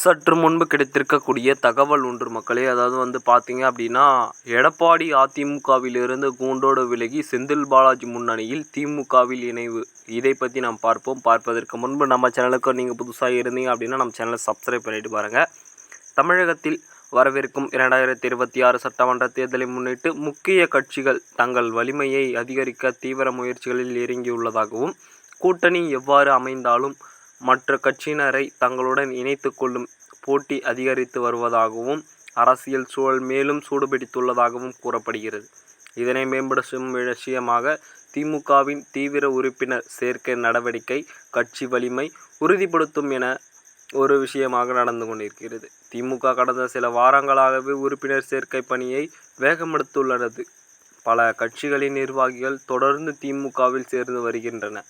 சற்று முன்பு கிடைத்திருக்கக்கூடிய தகவல் ஒன்று மக்களே. அதாவது பார்த்தீங்க அப்படின்னா, எடப்பாடி அதிமுகவிலிருந்து கூண்டோடு விலகி செந்தில் பாலாஜி முன்னணியில் திமுகவில் இணைவு. இதை பற்றி நாம் பார்ப்போம். பார்ப்பதற்கு முன்பு நம்ம சேனலுக்கு நீங்கள் புதுசாக இருந்தீங்க அப்படின்னா நம்ம சேனலை சப்ஸ்கிரைப் பண்ணிட்டு பாருங்கள். தமிழகத்தில் வரவிருக்கும் 2026 சட்டமன்ற தேர்தலை முன்னிட்டு முக்கிய கட்சிகள் தங்கள் வலிமையை அதிகரிக்க தீவிர முயற்சிகளில் இறங்கியுள்ளதாகவும், கூட்டணி எவ்வாறு அமைந்தாலும் மற்ற கட்சியினரை தங்களுடன் இணைத்து கொள்ளும் போட்டி அதிகரித்து வருவதாகவும், அரசியல் சூழல் மேலும் சூடுபிடித்துள்ளதாகவும் கூறப்படுகிறது. இதனை மேம்படுத்தும் விஷயமாக திமுகவின் தீவிர உறுப்பினர் சேர்க்கை நடவடிக்கை கட்சி வலிமை உறுதிப்படுத்தும் என ஒரு விஷயமாக நடந்து கொண்டிருக்கிறது. திமுக கடந்த சில வாரங்களாகவே உறுப்பினர் சேர்க்கை பணியை வேகமெடுத்துள்ளது. பல கட்சிகளின் நிர்வாகிகள் தொடர்ந்து திமுகவில் சேர்ந்து வருகின்றன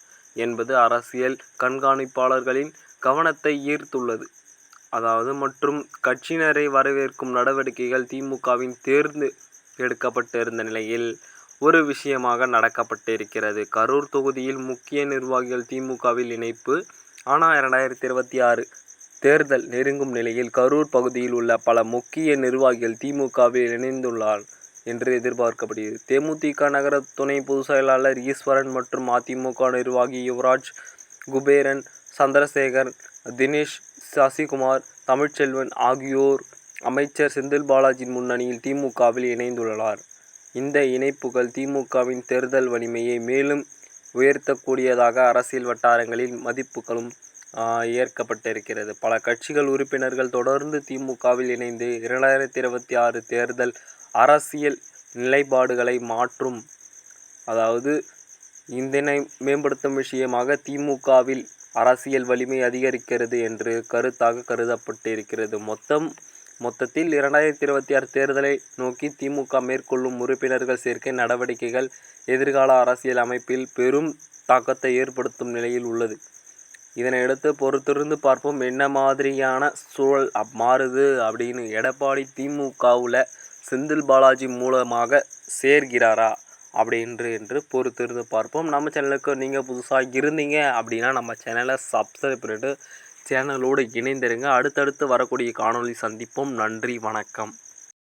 என்பது அரசியல் கண்காணிப்பாளர்களின் கவனத்தை ஈர்த்துள்ளது. மற்றும் கட்சியினரை வரவேற்கும் நடவடிக்கைகள் திமுகவின் தேர்ந்து எடுக்கப்பட்டிருந்த நிலையில் ஒரு விஷயமாக நடக்கப்பட்டிருக்கிறது. கரூர் தொகுதியில் முக்கிய நிர்வாகிகள் திமுகவில் இணைப்பு. ஆனால் 2026 தேர்தல் நெருங்கும் நிலையில் கரூர் பகுதியில் உள்ள பல முக்கிய நிர்வாகிகள் திமுகவில் இணைந்துள்ளார் என்று எதிர்பார்க்கப்படுகிறது. தேமுதிக நகர துணை பொதுச் செயலாளர் ஈஸ்வரன் மற்றும் அதிமுக நிர்வாகி யுவராஜ், குபேரன், சந்திரசேகர், தினேஷ், சசிகுமார், தமிழ்ச்செல்வன் ஆகியோர் அமைச்சர் செந்தில் பாலாஜியின் முன்னணியில் திமுகவில் இணைந்துள்ளனர். இந்த இணைப்புகள் திமுகவின் தேர்தல் வலிமையை மேலும் உயர்த்தக்கூடியதாக அரசியல் வட்டாரங்களில் மதிப்புகளும் ஏற்கப்பட்டிருக்கிறது. பல கட்சிகள் உறுப்பினர்கள் தொடர்ந்து திமுகவில் இணைந்து 2026 தேர்தல் அரசியல் நிலைப்பாடுகளை மாற்றும். இதனை மேம்படுத்தும் விஷயமாக திமுகவில் அரசியல் வலிமை அதிகரிக்கிறது என்று கருத்தாக கருதப்பட்டிருக்கிறது. மொத்தத்தில் 2026 தேர்தலை நோக்கி திமுக மேற்கொள்ளும் உறுப்பினர்கள் சேர்க்கை நடவடிக்கைகள் எதிர்கால அரசியல் அமைப்பில் பெரும் தாக்கத்தை ஏற்படுத்தும் நிலையில் உள்ளது. இதனையடுத்து பொறுத்திருந்து பார்ப்போம் என்ன மாதிரியான சூழல் மாறுது அப்படின்னு. எடப்பாடி திமுகவில் செந்தில் பாலாஜி மூலமாக சேர்கிறாரா என்று பொறுத்திருந்து பார்ப்போம். நம்ம சேனலுக்கு நீங்கள் புதுசாக இருந்தீங்க அப்படின்னா நம்ம சேனலை சப்ஸ்கிரைப் பண்ணிட்டு சேனலோடு இணைந்திருங்க. அடுத்தடுத்து வரக்கூடிய காணொளி சந்திப்போம். நன்றி, வணக்கம்.